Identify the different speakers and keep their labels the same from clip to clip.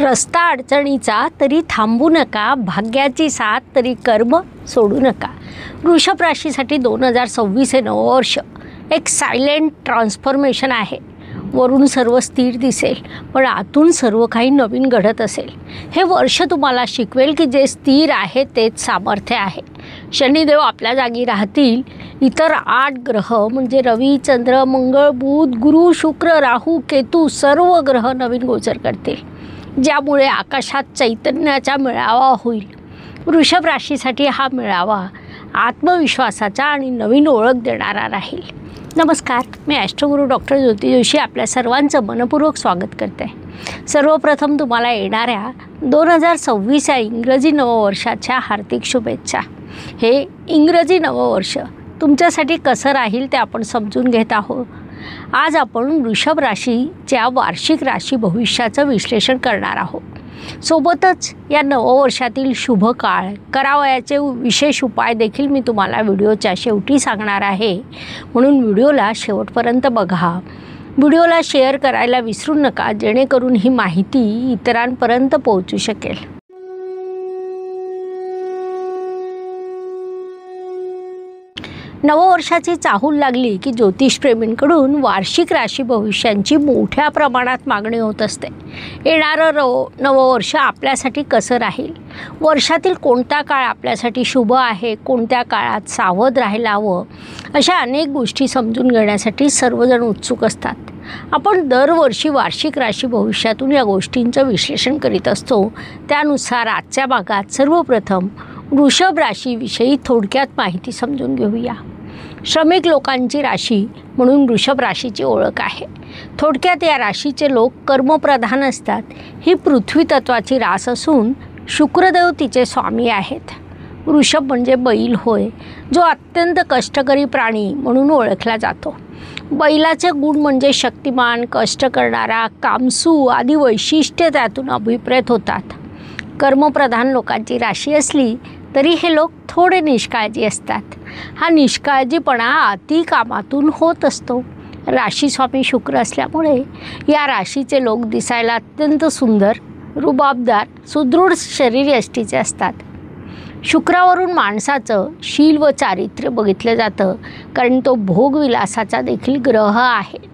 Speaker 1: रस्ता अडचणीचा तरी थांबू नका, भाग्याची साथ तरी कर्म सोडू नका. वृषभ राशीसाठी 2026 हे नवं वर्ष एक सायलेंट ट्रान्सफॉर्मेशन आहे. वरून सर्व स्थिर दिसेल, पण आतून सर्व काही नवीन घडत असेल. हे वर्ष तुम्हाला शिकवेल की जे स्थिर आहे तेच सामर्थ्य आहे. शनिदेव आपल्या जागी राहतील. इतर 8 ग्रह म्हणजे रवी, चंद्र, मंगळ, बुध, गुरु, शुक्र, राहू, केतू सर्व ग्रह नवीन गोचर करतील, ज्यामुळे आकाशात चैतन्याचा मेळावा होईल. वृषभ राशीसाठी हा मेळावा आत्मविश्वासाचा आणि नवीन ओळख देणारा राहील. नमस्कार, मी ॲस्ट्रोगुरू डॉक्टर ज्योती जोशी आपल्या सर्वांचं मनपूर्वक स्वागत करते. सर्वप्रथम तुम्हाला येणाऱ्या 2026 या इंग्रजी नववर्षाच्या हार्दिक शुभेच्छा. हे इंग्रजी नववर्ष तुमच्यासाठी कसं राहील ते आपण समजून घेत आहोत. आज आपण वृषभ राशीच्या वार्षिक राशी भविष्याचं विश्लेषण करणार आहोत. सोबतच या नववर्षातील शुभ काळ, करावयाचे विशेष उपाय देखील मी तुम्हाला व्हिडिओच्या शेवटी सांगणार आहे. म्हणून व्हिडिओला शेवटपर्यंत बघा. व्हिडिओला शेअर करायला विसरू नका, जेणेकरून ही माहिती इतरांपर्यंत पोहोचू शकेल. नववर्षाची चाहूल लागली की ज्योतिषप्रेमींकडून वार्षिक राशी भविष्यांची मोठ्या प्रमाणात मागणी होत असते. येणारं नववर्ष आपल्यासाठी कसं राहील, वर्षातील कोणता काळ आपल्यासाठी शुभ आहे, कोणत्या काळात सावध राहायला हवं, अशा अनेक गोष्टी समजून घेण्यासाठी सर्वजण उत्सुक असतात. आपण दरवर्षी वार्षिक राशी भविष्यातून या गोष्टींचं विश्लेषण करीत असतो. त्यानुसार आजच्या भागात सर्वप्रथम वृषभ राशीविषयी थोडक्यात माहिती समजून घेऊया. श्रमिक लोकांची राशी म्हणून वृषभ राशीची ओळख आहे. थोडक्यात या राशीचे लोक कर्मप्रधान असतात. ही पृथ्वी तत्वाची रास असून शुक्रदेव तिचे स्वामी आहेत. वृषभ म्हणजे बैल होय, जो अत्यंत कष्टकरी प्राणी म्हणून ओळखला जातो. बैलाचे गुण म्हणजे शक्तिमान, कष्ट करणारा, कामसू आदी वैशिष्ट्ये त्यातून अभिप्रेत होतात. कर्मप्रधान लोकांची राशी असली तरी हे लोक थोडे निष्काळजी असतात. हा निष्काळजीपणा अति कामातून होत असतो. राशीस्वामी शुक्र असल्यामुळे या राशीचे लोक दिसायला अत्यंत सुंदर, रुबाबदार, सुदृढ शरीरयष्टीचे असतात. शुक्रावरून माणसाचं शील व चारित्र्य बघितलं जातं, कारण तो भोगविलासाचा देखील ग्रह आहे.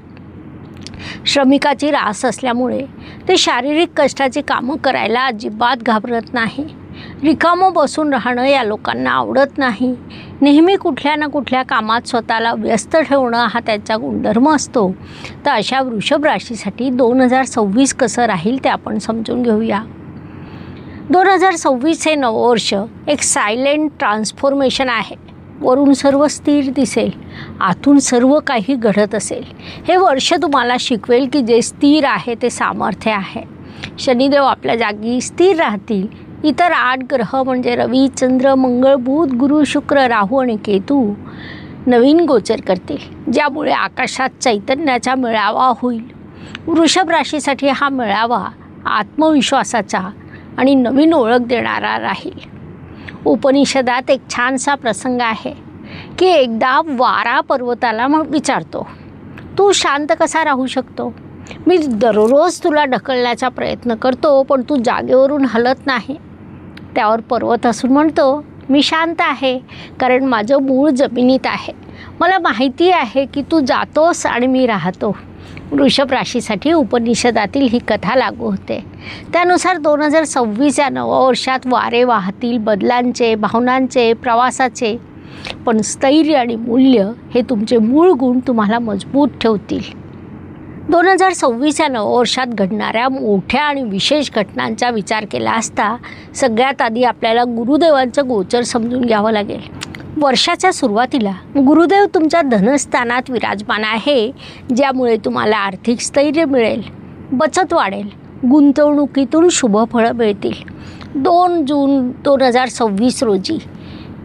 Speaker 1: श्रमिकाची रास असल्यामुळे ते शारीरिक कष्टाची कामं करायला अजिबात घाबरत नाही. रिकामं बसून राहणं या लोकांना आवडत नाही. नेहमी कुठल्या ना कुठल्या कामात स्वतःला व्यस्त ठेवणं हा त्यांचा गुणधर्म असतो. तर अशा वृषभ राशीसाठी 2026 कसं राहील ते आपण समजून घेऊया. 2026 हे नववर्ष एक सायलेंट ट्रान्सफॉर्मेशन आहे. वरून सर्व स्थिर दिसेल, आतून सर्व काही घडत असेल. हे वर्ष तुम्हाला शिकवेल की जे स्थिर आहे ते सामर्थ्य आहे. शनिदेव आपल्या जागी स्थिर राहतील. इतर 8 ग्रह म्हणजे रवी, चंद्र, मंगळ, बुध, गुरु, शुक्र, राहू आणि केतू नवीन गोचर करतील, ज्यामुळे आकाशात चैतन्याचा मेळावा होईल. वृषभ राशीसाठी हा मेळावा आत्मविश्वासाचा आणि नवीन ओळख देणारा राहील. उपनिषदात एक छानसा प्रसंग आहे की एकदा वारा पर्वताला विचारतो, तू शांत कसा राहू शकतो? मी दररोज तुला ढकलण्याचा प्रयत्न करतो, पण तू जागेवरून हलत नाही. त्यावर पर्वत असून म्हणतो, मी शांत आहे कारण माझं मूळ जमिनीत आहे. मला माहिती आहे की तू जातोस आणि मी राहतो. वृषभ राशीसाठी उपनिषदातील ही कथा लागू होते. त्यानुसार 2026 या नववर्षात वारे वाहतील, बदलांचे, भावनांचे, प्रवासाचे, पण स्थैर्य आणि मूल्य हे तुमचे मूळ गुण तुम्हाला मजबूत ठेवतील. 2026 या नववर्षात घडणाऱ्या मोठ्या आणि विशेष घटनांचा विचार केला असता सगळ्यात आधी आपल्याला गुरुदेवांचं गोचर समजून घ्यावं लागेल. वर्षाच्या सुरुवातीला गुरुदेव तुमच्या धनस्थानात विराजमान आहे, ज्यामुळे तुम्हाला आर्थिक स्थैर्य मिळेल, बचत वाढेल, गुंतवणुकीतून शुभ फळं मिळतील. 2 जून 2026 रोजी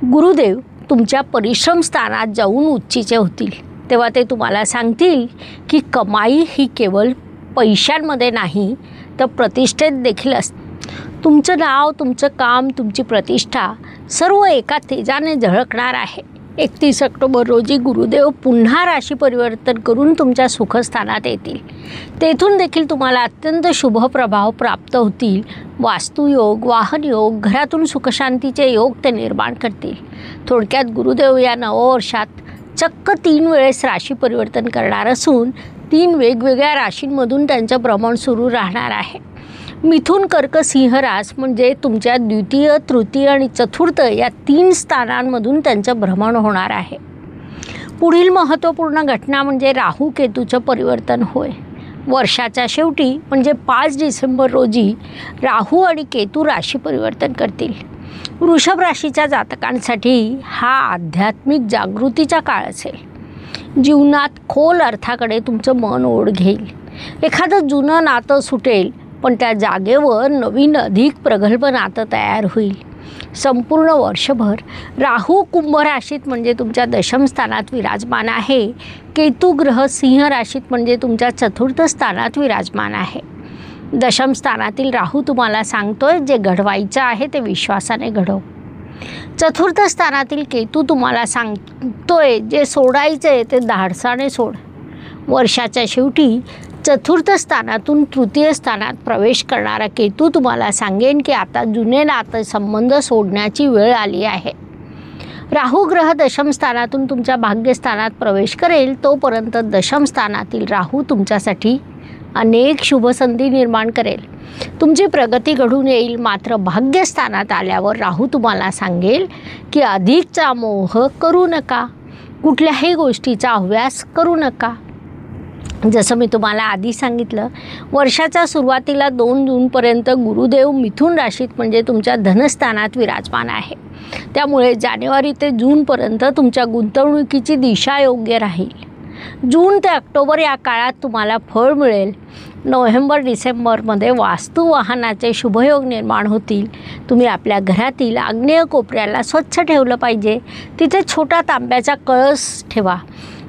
Speaker 1: गुरुदेव तुमच्या परिश्रम स्थानात जाऊन उच्चीचे होतील. तेव्हा ते तुम्हाला सांगतील की कमाई ही केवळ पैशांमध्ये नाही तर प्रतिष्ठेत देखील असते. तुमचं नाव, तुमचं काम, तुमची प्रतिष्ठा सर्व एका तेजाने झळकणार आहे. 31 ऑक्टोबर रोजी गुरुदेव पुन्हा राशी परिवर्तन करून तुमच्या सुखस्थानात येतील. तेथून देखील तुम्हाला अत्यंत शुभ प्रभाव प्राप्त होतील. वास्तुयोग, वाहनयोग, घरातून सुखशांतीचे योग ते निर्माण करतील. थोडक्यात गुरुदेव या नववर्षात चक्क 3 वेळेस राशी परिवर्तन करणार असून 3 वेगवेगळ्या राशींमधून त्यांचं भ्रमण सुरू राहणार आहे. मिथुन, कर्क, सिंह रास म्हणजे तुमच्या द्वितीय, तृतीय आणि चतुर्थ या 3 स्थानांमधून त्यांचं भ्रमण होणार आहे. पुढील महत्त्वपूर्ण घटना म्हणजे राहू केतूचं परिवर्तन होय. वर्षाच्या शेवटी म्हणजे 5 डिसेंबर रोजी राहू आणि केतू राशी परिवर्तन करतील. वृषभ राशीच्या जातकांसाठी हा आध्यात्मिक जागृतीचा काळ असेल. जीवनात खोल अर्थाकडे तुमचं मन ओढ घेईल. एखादं जुनं नातं सुटेल, पण त्या जागेवर नवीन अधिक प्रगल्भ नातं तयार होईल. संपूर्ण वर्षभर राहू कुंभ राशीत म्हणजे तुमच्या दशम स्थानात विराजमान आहे. केतू ग्रह सिंह राशीत म्हणजे तुमच्या चतुर्थ स्थानात विराजमान आहे. दशम स्थानातील राहू तुम्हाला सांगतोय जे घडवायचं आहे ते विश्वासाने घडव. चतुर्थ स्थानातील केतू तुम्हाला सांगतोय जे सोडायचं आहे ते धाडसाने सोड. वर्षाच्या शेवटी चतुर्थ स्थानातून तृतीय स्थानात प्रवेश करणारा केतू तुम्हाला सांगेन की आता जुने नातेसंबंध सोडण्याची वेळ आली आहे. राहू ग्रह दशम स्थानातून तुमच्या भाग्यस्थानात प्रवेश करेल. तोपर्यंत दशम स्थानातील राहू तुमच्यासाठी अनेक शुभसंधी निर्माण करेल. तुमची प्रगती घडून येईल. मात्र भाग्यस्थानात आल्यावर राहू तुम्हाला सांगेल की अधिकचा मोह करू नका, कुठल्याही गोष्टीचा हव्यास करू नका. जसं मी तुम्हाला आधी सांगितलं, वर्षाच्या सुरुवातीला 2 जूनपर्यंत गुरुदेव मिथुन राशीत म्हणजे तुमच्या धनस्थानात विराजमान आहे. त्यामुळे जानेवारी ते जूनपर्यंत तुमच्या गुंतवणुकीची दिशा योग्य राहील. जून ते ऑक्टोबर या काळात तुम्हाला फळ मिळेल. नोव्हेंबर डिसेंबरमध्ये वास्तू वाहनाचे शुभयोग निर्माण होतील. तुम्ही आपल्या घरातील आग्नेय कोपऱ्याला स्वच्छ ठेवलं पाहिजे. तिथे छोटा तांब्याचा कळस ठेवा.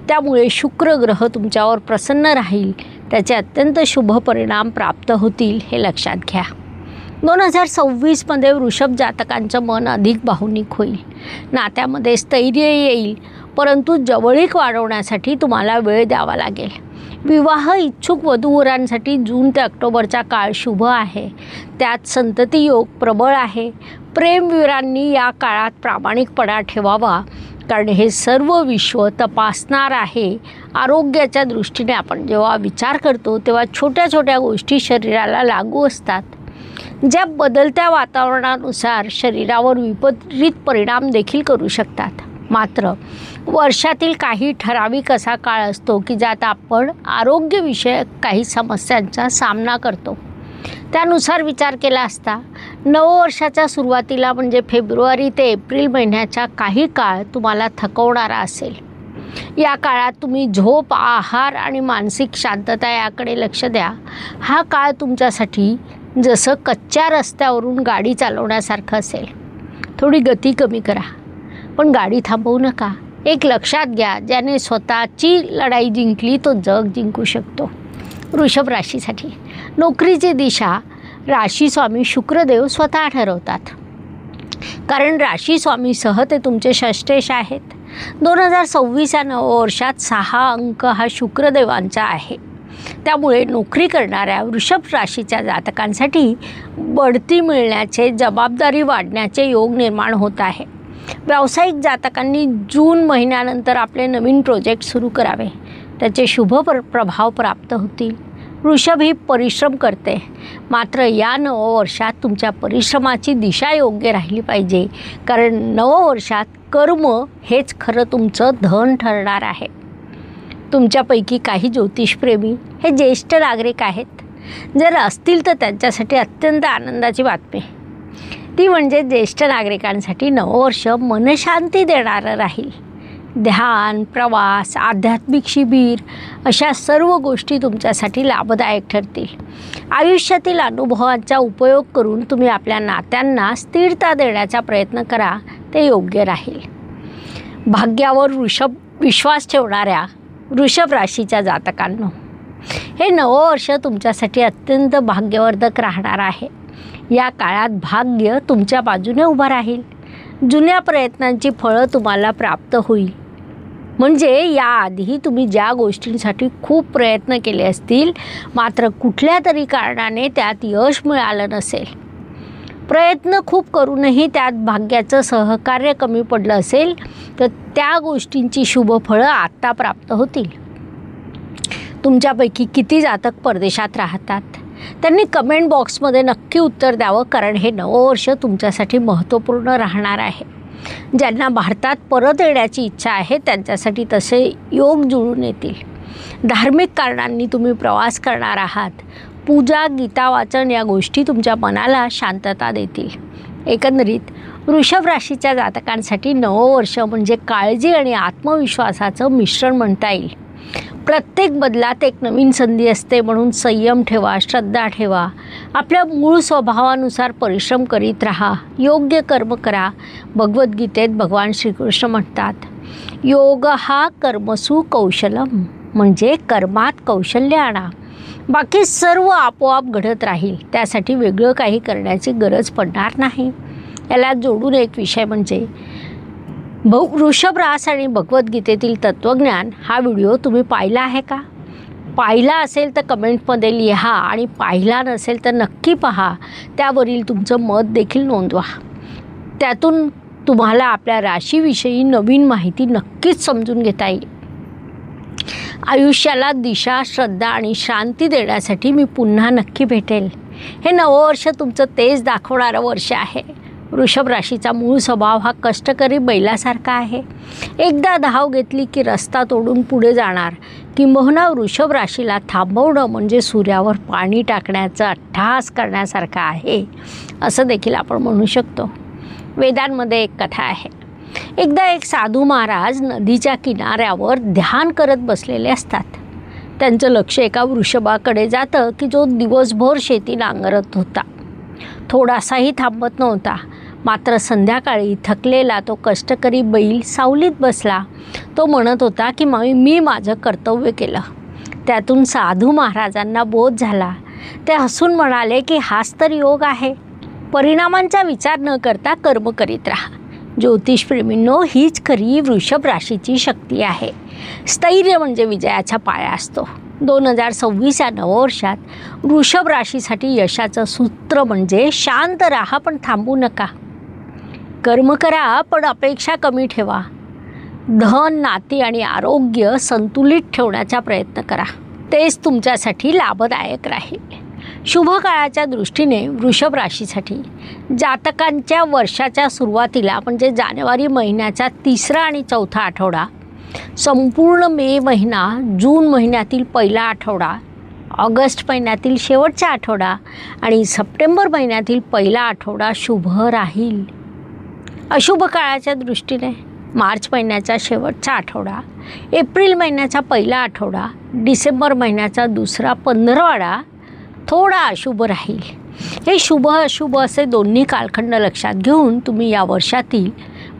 Speaker 1: त्यामुळे शुक्र ग्रह तुमच्यावर प्रसन्न राहील. त्याचे अत्यंत शुभ परिणाम प्राप्त होतील हे लक्षात घ्या. 2026मध्ये वृषभ जातकांचं मन अधिक भावनिक होईल. नात्यामध्ये स्थैर्य येईल, परंतु जवळीक वाढवण्यासाठी तुम्हाला वेळ द्यावा लागेल. विवाह इच्छुक वधूवरांसाठी जून ते ऑक्टोबरचा काळ शुभ आहे. त्यात संतती योग प्रबळ आहे. प्रेमवीरांनी या काळात प्रामाणिकपणा ठेवावा, कारण हे सर्व विश्व तपासणार आहे. आरोग्याच्या दृष्टीने आपण जेव्हा विचार करतो तेव्हा छोट्या छोट्या गोष्टी शरीराला लागू असतात, ज्या बदलत्या वातावरणानुसार शरीरावर विपरीत परिणाम देखील करू शकतात. मात्र वर्षातील काही ठराविक असा काळ असतो की ज्यात आपण आरोग्यविषयक काही समस्यांचा सामना करतो. त्यानुसार विचार केला असता नववर्षाच्या सुरुवातीला म्हणजे फेब्रुवारी ते एप्रिल महिन्याचा काही काळ तुम्हाला थकवणारा असेल. या काळात तुम्ही झोप, आहार आणि मानसिक शांतता याकडे लक्ष द्या. हा काळ तुमच्यासाठी जसं कच्च्या रस्त्यावरून गाडी चालवण्यासारखं असेल. थोडी गती कमी करा, पण गाडी थांबवू नका. एक लक्षात घ्या, ज्याने स्वतःची लढाई जिंकली तो जग जिंकू शकतो. वृषभ राशीसाठी नोकरीची दिशा राशीस्वामी शुक्रदेव स्वतः ठरवतात, कारण राशीस्वामीसह ते तुमचे षष्ठेश आहेत. 2026 या नववर्षात 6 अंक हा शुक्रदेवांचा आहे. त्यामुळे नोकरी करणाऱ्या वृषभ राशीच्या जातकांसाठी बढती मिळण्याचे, जबाबदारी वाढण्याचे योग निर्माण होत आहे. व्यावसायिक जातकांनी जून महिन्यानंतर आपले नवीन प्रोजेक्ट सुरू करावे. त्याचे शुभ प्रभाव प्राप्त होतील. वृषभ ही परिश्रम करते, मात्र या नववर्षात तुमच्या परिश्रमाची दिशा योग्य राहिली पाहिजे, कारण नववर्षात कर्म हेच खरं तुमचं धन ठरणार आहे. तुमच्यापैकी काही ज्योतिषप्रेमी हे ज्येष्ठ नागरिक आहेत. जर असतील तर त्यांच्यासाठी अत्यंत आनंदाची बातमी. ती म्हणजे ज्येष्ठ नागरिकांसाठी नववर्ष मनशांती देणारं राहील. ध्यान, प्रवास, आध्यात्मिक शिबिर अशा सर्व गोष्टी तुमच्यासाठी लाभदायक ठरतील. आयुष्यातील अनुभवांचा उपयोग करून तुम्ही आपल्या नात्यांना स्थिरता देण्याचा प्रयत्न करा, ते योग्य राहील. भाग्यावर विश्वास ठेवणाऱ्या वृषभ राशीच्या जातकांनो, हे नववर्ष तुमच्यासाठी अत्यंत भाग्यवर्धक राहणार आहे. या काळात भाग्य तुमच्या बाजूने उभं राहील. जुन्या प्रयत्नांची फळं तुम्हाला प्राप्त होईल. म्हणजे याआधी तुम्ही ज्या गोष्टींसाठी खूप प्रयत्न केले असतील मात्र कुठल्या तरी कारणाने त्यात यश मिळालं नसेल, प्रयत्न खूप करूनही त्यात भाग्याचं सहकार्य कमी पडलं असेल, तर त्या गोष्टींची शुभफळं आत्ता प्राप्त होतील. तुमच्यापैकी किती जातक परदेशात राहतात त्यांनी कमेंट बॉक्समध्ये नक्की उत्तर द्यावं, कारण हे नवं वर्ष तुमच्यासाठी महत्त्वपूर्ण राहणार आहे. ज्यांना भारतात परत येण्याची इच्छा आहे त्यांच्यासाठी तसे योग जुळून येतील. धार्मिक कारणांनी तुम्ही प्रवास करणार आहात. पूजा, गीता वाचन या गोष्टी तुमच्या मनाला शांतता देतील. एकंदरीत वृषभ राशीच्या जातकांसाठी नवं वर्ष म्हणजे काळजी आणि आत्मविश्वासाचं मिश्रण म्हणता येईल. प्रत्येक बदलात एक नवीन संधी असते, म्हणून संयम ठेवा, श्रद्धा ठेवा, आपल्या मूळ स्वभावानुसार परिश्रम करीत राहा, योग्य कर्म करा. भगवद्गीतेत भगवान श्रीकृष्ण म्हणतात, योग हा कर्मसु कौशलम, म्हणजे कर्मात कौशल्य आणा, बाकी सर्व आपोआप घडत राहील. त्यासाठी वेगळं काही करण्याची गरज पडणार नाही. याला जोडून एक विषय म्हणजे वृषभ रास आणि भगवद्गीतेतील तत्त्वज्ञान हा व्हिडिओ तुम्ही पाहिला आहे का? पाहिला असेल तर कमेंटमध्ये लिहा आणि पाहिला नसेल तर नक्की पहा. त्यावरील तुमचं मत देखील नोंदवा. त्यातून तुम्हाला आपल्या राशीविषयी नवीन माहिती नक्कीच समजून घेता येईल. आयुष्याला दिशा, श्रद्धा आणि शांती देण्यासाठी मी पुन्हा नक्की भेटेल. हे नवं वर्ष तुमचं तेज दाखवणारं वर्ष आहे. वृषभ राशीचा मूळ स्वभाव हा कष्टकरी बैलासारखा आहे. एकदा धाव घेतली की रस्ता तोडून पुढे जाणार. किंबहुना वृषभ राशीला थांबवणं म्हणजे सूर्यावर पाणी टाकण्याचा अट्टहास करण्यासारखं आहे, असं देखील आपण म्हणू शकतो. वेदांमध्ये एक कथा आहे. एकदा एक साधू महाराज नदीच्या किनाऱ्यावर ध्यान करत बसलेले असतात. त्यांचं लक्ष एका वृषभाकडे जातं की जो दिवसभर शेती नांगरत होता. थोडासाही थांबत नव्हता. मात्र संध्याकाळी थकलेला तो कष्टकरी बैल सावलीत बसला. तो म्हणत होता की मी माझं कर्तव्य केलं. त्यातून साधू महाराजांना बोध झाला. ते हसून म्हणाले की हाच तर योग आहे. परिणामांचा विचार न करता कर्म करीत राहा. ज्योतिषप्रेमींनो, हीच खरी वृषभ राशीची शक्ती आहे. स्थैर्य म्हणजे विजयाचा पाया असतो. 2026 या नववर्षात वृषभ राशीसाठी यशाचं सूत्र म्हणजे शांत राहा पण थांबू नका. कर्म करा पण अपेक्षा कमी ठेवा. धन, नाती आणि आरोग्य संतुलित ठेवण्याचा प्रयत्न करा. तेच तुमच्यासाठी लाभदायक राहील. शुभ काळाच्या दृष्टीने वृषभ राशीसाठी जातकांच्या वर्षाच्या सुरुवातीला म्हणजे जानेवारी महिन्याचा 3रा आणि 4था आठवडा, संपूर्ण मे महिना, जून महिन्यातील पहिला आठवडा, ऑगस्ट महिन्यातील शेवटचा आठवडा आणि सप्टेंबर महिन्यातील पहिला आठवडा शुभ राहील. अशुभ काळाच्या दृष्टीने मार्च महिन्याचा शेवटचा आठवडा, एप्रिल महिन्याचा पहिला आठवडा, डिसेंबर महिन्याचा दुसरा 15वाडा थोडा अशुभ राहील. हे शुभ अशुभ असे दोन्ही कालखंड लक्षात घेऊन तुम्ही या वर्षातील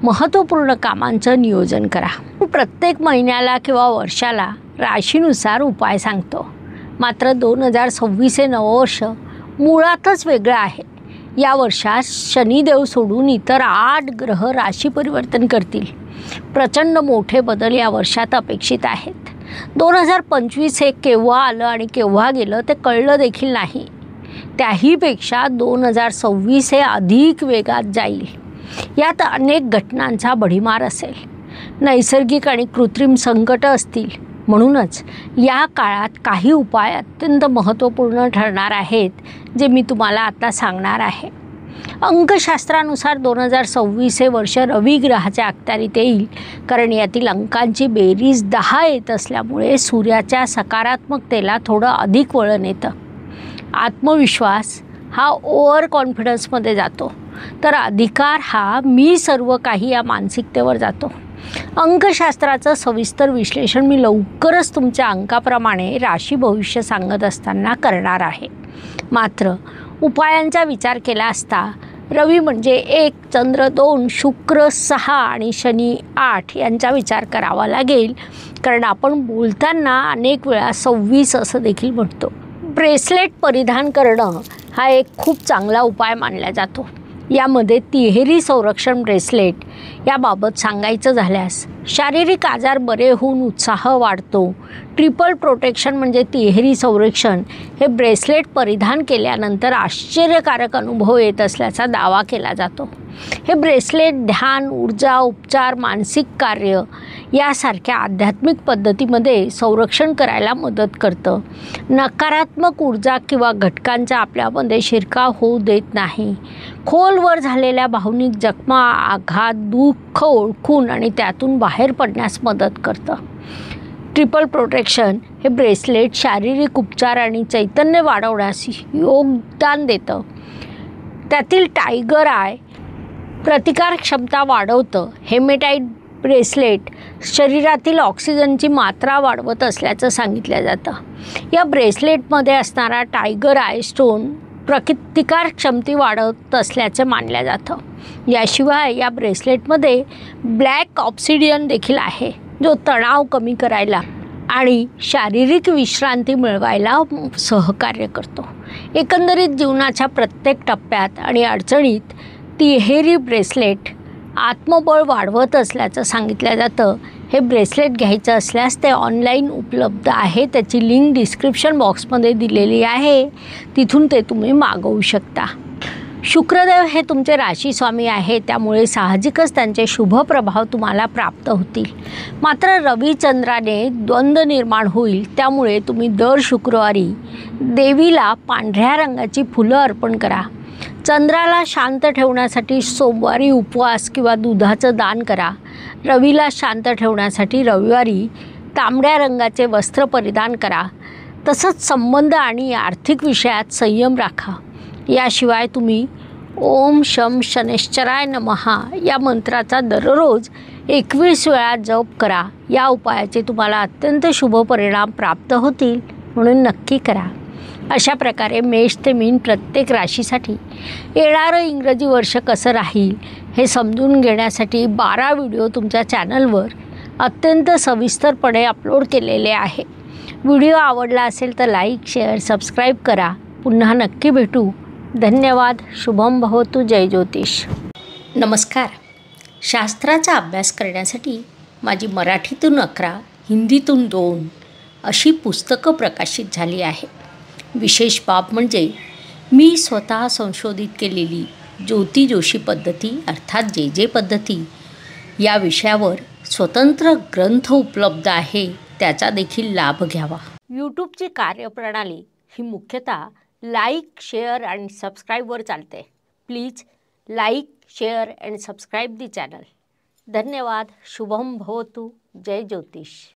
Speaker 1: महत्त्वपूर्ण कामांचं नियोजन करा. प्रत्येक महिन्याला किंवा वर्षाला राशीनुसार उपाय सांगतो. मात्र 2026 हे नववर्ष मुळातच वेगळं आहे. या वर्षात शनिदेव सोडून इतर 8 ग्रह राशी परिवर्तन करतील. प्रचंड मोठे बदल या वर्षात अपेक्षित आहेत. 2025 हे केव्हा आलं आणि केव्हा गेलं ते कळलं देखील नाही. त्याहीपेक्षा 2026 हे अधिक वेगात जाईल. यात अनेक घटनांचा भडीमार असेल. नैसर्गिक आणि कृत्रिम संकट असतील. म्हणूनच या काळात काही उपाय अत्यंत महत्त्वपूर्ण ठरणार आहेत, जे मी तुम्हाला आता सांगणार आहे. अंकशास्त्रानुसार 2026 हे वर्ष रवी ग्रहाच्या अखत्यारीत येईल, कारण यातील अंकांची बेरीज 10 येत असल्यामुळे सूर्याच्या सकारात्मकतेला थोडं अधिक वळण येतं. आत्मविश्वास हा ओव्हर कॉन्फिडन्समध्ये जातो, तर अधिकार हा मी सर्व काही या मानसिकतेवर जातो. अंकशास्त्राचं सविस्तर विश्लेषण मी लवकरच तुमच्या अंकाप्रमाणे राशी भविष्य सांगत असताना करणार आहे. मात्र उपायांचा विचार केला असता रवी म्हणजे 1, चंद्र 2, शुक्र 6 आणि शनी 8 यांचा विचार करावा लागेल, कारण आपण बोलताना अनेक वेळा 26 असं देखील म्हणतो. ब्रेसलेट परिधान करणं हा एक खूप चांगला उपाय मानला जातो. यामध्ये तिहेरी संरक्षण ब्रेसलेट याबाबत सांगायचं झाल्यास शारीरिक आजार बरे होऊन उत्साह वाढतो. ट्रिपल प्रोटेक्शन म्हणजे तिहेरी संरक्षण हे ब्रेसलेट परिधान केल्यानंतर आश्चर्यकारक अनुभव येत असल्याचा दावा केला जातो. हे ब्रेसलेट ध्यान, ऊर्जा, उपचार, मानसिक कार्य यासारख्या आध्यात्मिक पद्धतीमध्ये संरक्षण करायला मदत करतं. नकारात्मक ऊर्जा किंवा घटकांचा आपल्यामध्ये शिरकाव होऊ देत नाही. खोलवर झालेल्या भावनिक जखमा, आघात, दुःख ओळखून आणि त्यातून बाहेर पडण्यास मदत करतं. ट्रिपल प्रोटेक्शन हे ब्रेसलेट शारीरिक उपचार आणि चैतन्य वाढवण्यास योगदान देतं. त्यातील टायगर आय प्रतिकार क्षमता वाढवतं. हेमेटाइट ब्रेसलेट शरीरातील ऑक्सिजनची मात्रा वाढवत असल्याचं सांगितलं जातं. या ब्रेसलेटमध्ये असणारा टायगर आय स्टोन प्रतिकार क्षमता वाढवत असल्याचं मानलं जातं. याशिवाय या ब्रेसलेटमध्ये ब्लॅक ऑब्सिडियन देखील आहे, जो तणाव कमी करायला आणि शारीरिक विश्रांती मिळवायला सहकार्य करतो. एकंदरीत जीवनाच्या प्रत्येक टप्प्यात आणि अडचणीत तिहेरी ब्रेसलेट आत्मबळ वाढवत असल्याचं सांगितलं जातं. हे ब्रेसलेट घ्यायचं असल्यास ते ऑनलाईन उपलब्ध आहे. त्याची लिंक डिस्क्रिप्शन बॉक्समध्ये दिलेली आहे, तिथून ते तुम्ही मागवू शकता. शुक्रदेव हे तुमचे राशीस्वामी आहे, त्यामुळे साहजिकच त्यांचे शुभ प्रभाव तुम्हाला प्राप्त होतील. मात्र रविचंद्राने द्वंद्व निर्माण होईल, त्यामुळे तुम्ही दर शुक्रवारी देवीला पांढऱ्या रंगाची फुलं अर्पण करा. चंद्राला शांत ठेवण्यासाठी सोमवारी उपवास किंवा दुधाचं दान करा. रवीला शांत ठेवण्यासाठी रविवारी तांबड्या रंगाचे वस्त्र परिधान करा. तसंच संबंध आणि आर्थिक विषयात संयम राखा. याशिवाय तुम्ही ओम शम शनैश्चराय नमः या मंत्राचा दररोज 21 वेळा जप करा. या उपायाचे तुम्हाला अत्यंत शुभ परिणाम प्राप्त होतील, म्हणून नक्की करा. अशा प्रकारे मेष ते मीन प्रत्येक राशीसाठी येणारं इंग्रजी वर्ष कसं राहील हे समजून घेण्यासाठी 12 व्हिडिओ तुमच्या चॅनलवर अत्यंत सविस्तरपणे अपलोड केलेले आहे. व्हिडिओ आवडला असेल तर लाईक, शेअर, सबस्क्राईब करा. पुन्हा नक्की भेटू. धन्यवाद. शुभम भवतु. जय ज्योतिष. नमस्कार. शास्त्राचा अभ्यास करण्यासाठी माझी मराठीतून 11, हिंदीतून 2 अशी पुस्तकं प्रकाशित झाली आहे. विशेष बाब म्हणजे मी स्वतः संशोधित केलेली ज्योती जोशी पद्धती अर्थात जे पद्धती या विषयावर स्वतंत्र ग्रंथ उपलब्ध आहे, त्याचा देखील लाभ घ्यावा. यूट्यूबची कार्यप्रणाली ही मुख्यतः लाईक, शेअर आणि सबस्क्राईबवर चालते. Please like, share and subscribe the channel. धन्यवाद. शुभम भवतु. जय ज्योतिष.